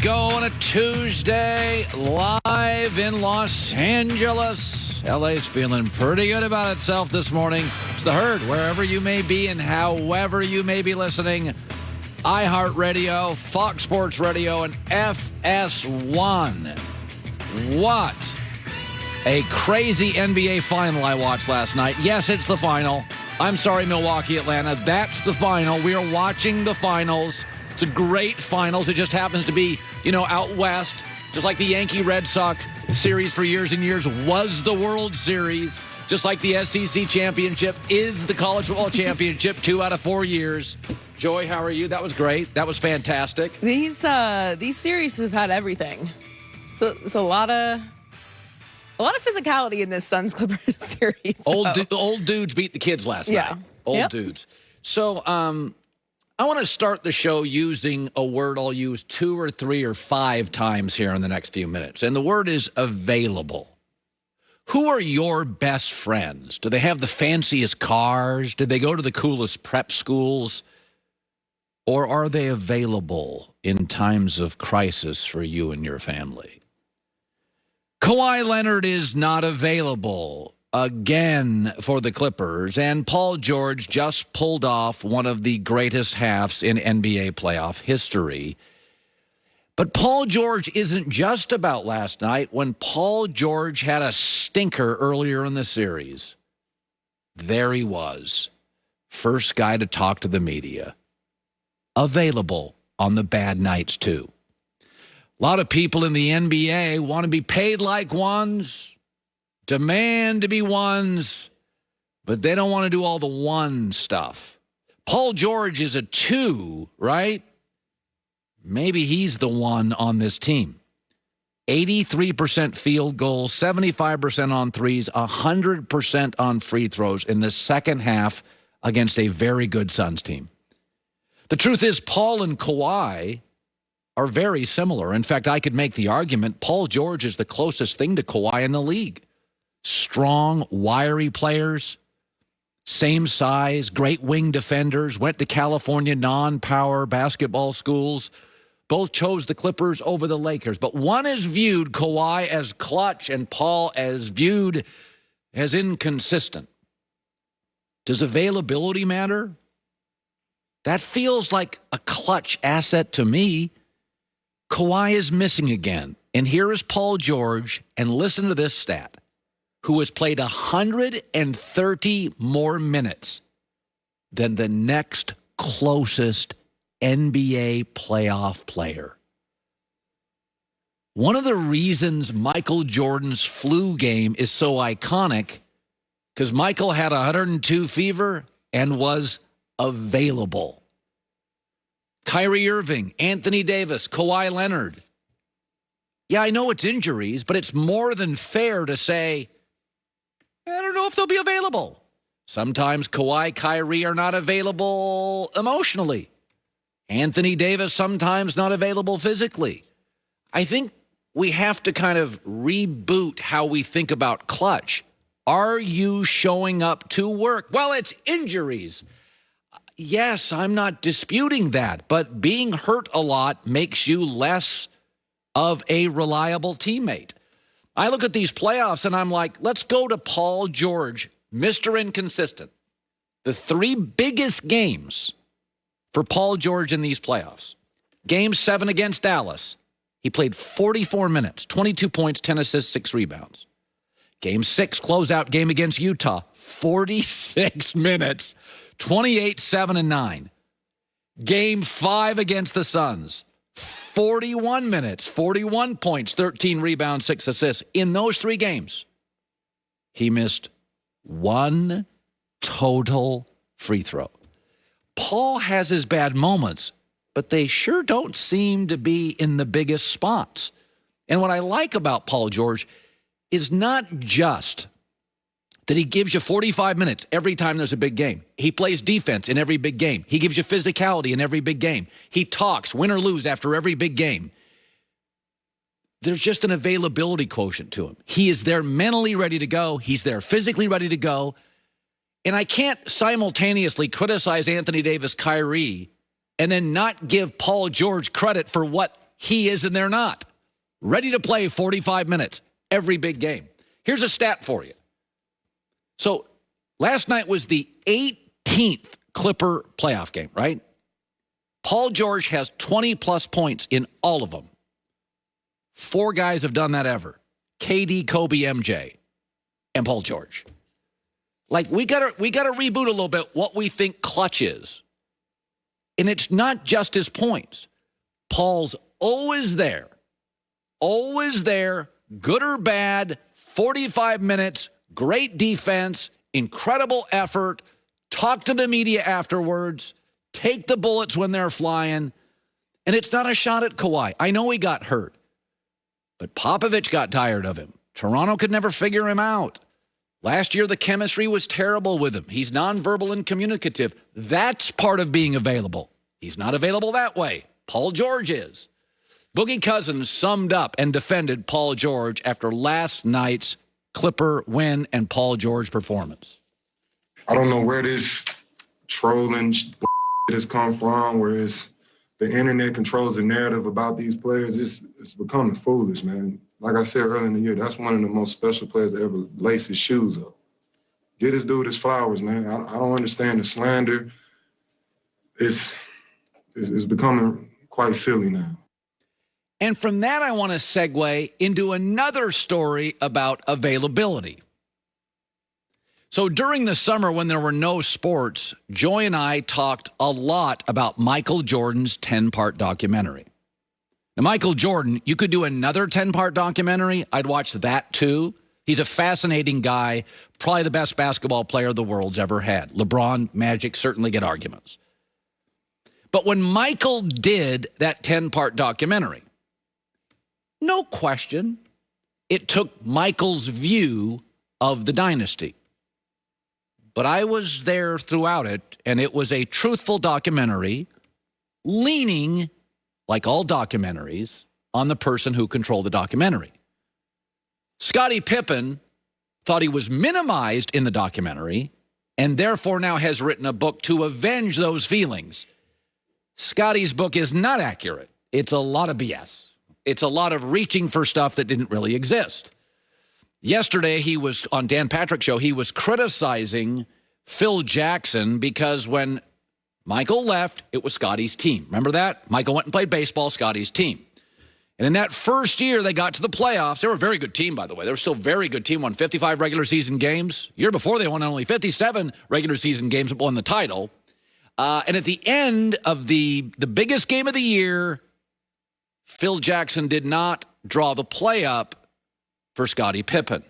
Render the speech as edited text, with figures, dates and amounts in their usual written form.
go on a Tuesday, live in Los Angeles. LA's feeling pretty good about itself this morning. It's The Herd, wherever you may be and however you may be listening. iHeartRadio, Fox Sports Radio, and FS1. What a crazy NBA final I watched last night. Yes, it's the final. I'm sorry, Milwaukee, Atlanta. That's the final. We are watching the finals. It's a great finals. It just happens to be, out west. Just like the Yankee-Red Sox series for years and years was the World Series. Just like the SEC championship is the college football championship 2 out of 4 years. Joy, how are you? That was great. That was fantastic. These series have had everything. So it's a lot of physicality in this Suns Clippers series. Old dudes beat the kids last night. Old dudes. So I want to start the show using a word I'll use 2 or 3 or 5 times here in the next few minutes. And the word is available. Who are your best friends? Do they have the fanciest cars? Did they go to the coolest prep schools? Or are they available in times of crisis for you and your family? Kawhi Leonard is not available again for the Clippers, and Paul George just pulled off one of the greatest halves in NBA playoff history. But Paul George isn't just about last night. When Paul George had a stinker earlier in the series, there he was, first guy to talk to the media, available on the bad nights too. A lot of people in the NBA want to be paid like ones, demand to be ones, but they don't want to do all the one stuff. Paul George is a 2, right? Maybe he's the one on this team. 83% field goals, 75% on threes, 100% on free throws in the second half against a very good Suns team. The truth is, Paul and Kawhi are very similar. In fact, I could make the argument Paul George is the closest thing to Kawhi in the league. Strong, wiry players, same size, great wing defenders, went to California non-power basketball schools. Both chose the Clippers over the Lakers. But one is viewed, Kawhi, as clutch and Paul as viewed as inconsistent. Does availability matter? That feels like a clutch asset to me. Kawhi is missing again. And here is Paul George, and listen to this stat, who has played 130 more minutes than the next closest NBA playoff player. One of the reasons Michael Jordan's flu game is so iconic, because Michael had 102 fever and was available. Kyrie Irving, Anthony Davis, Kawhi Leonard. Yeah, I know it's injuries, but it's more than fair to say, I don't know if they'll be available. Sometimes Kawhi, Kyrie are not available emotionally. Anthony Davis sometimes not available physically. I think we have to kind of reboot how we think about clutch. Are you showing up to work? Well, it's injuries. Yes, I'm not disputing that, but being hurt a lot makes you less of a reliable teammate. I look at these playoffs and I'm like, let's go to Paul George, Mr. Inconsistent. The 3 biggest games for Paul George in these playoffs. Game 7 against Dallas. He played 44 minutes, 22 points, 10 assists, 6 rebounds. Game 6, closeout game against Utah, 46 minutes, 28, 7, and 9. Game 5 against the Suns, 41 minutes, 41 points, 13 rebounds, 6 assists. In those 3 games, he missed 1 total free throw. Paul has his bad moments, but they sure don't seem to be in the biggest spots. And what I like about Paul George is not just that he gives you 45 minutes every time there's a big game. He plays defense in every big game. He gives you physicality in every big game. He talks, win or lose, after every big game. There's just an availability quotient to him. He is there mentally ready to go. He's there physically ready to go. And I can't simultaneously criticize Anthony Davis, Kyrie, and then not give Paul George credit for what he is and they're not. Ready to play 45 minutes every big game. Here's a stat for you. So last night was the 18th Clipper playoff game, right? Paul George has 20-plus points in all of them. 4 guys have done that ever. KD, Kobe, MJ, and Paul George. Like, we gotta reboot a little bit what we think clutch is. And it's not just his points. Paul's always there, good or bad, 45 minutes, great defense, incredible effort, talk to the media afterwards, take the bullets when they're flying. And it's not a shot at Kawhi. I know he got hurt, but Popovich got tired of him. Toronto could never figure him out. Last year, the chemistry was terrible with him. He's nonverbal and communicative. That's part of being available. He's not available that way. Paul George is. Boogie Cousins summed up and defended Paul George after last night's Clipper win and Paul George performance. I don't know where this trolling has come from, where the internet controls the narrative about these players. It's becoming foolish, man. Like I said earlier in the year, that's one of the most special players to ever lace his shoes up. Get this dude his flowers, man. I don't understand the slander. It's becoming quite silly now. And from that, I want to segue into another story about availability. So during the summer when there were no sports, Joy and I talked a lot about Michael Jordan's 10-part documentary. Now, Michael Jordan, you could do another 10-part documentary. I'd watch that too. He's a fascinating guy, probably the best basketball player the world's ever had. LeBron, Magic certainly get arguments. But when Michael did that 10-part documentary, no question, it took Michael's view of the dynasty. But I was there throughout it, and it was a truthful documentary leaning, like all documentaries, on the person who controlled the documentary. Scottie Pippen thought he was minimized in the documentary and therefore now has written a book to avenge those feelings. Scottie's book is not accurate. It's a lot of BS. It's a lot of reaching for stuff that didn't really exist. Yesterday, he was on Dan Patrick's show. He was criticizing Phil Jackson because when Michael left, it was Scottie's team. Remember that? Michael went and played baseball, Scottie's team. And in that first year, they got to the playoffs. They were a very good team, by the way. They were still a very good team, won 55 regular season games. Year before, they won only 57 regular season games, but won the title. And at the end of the biggest game of the year, Phil Jackson did not draw the play up for Scottie Pippen.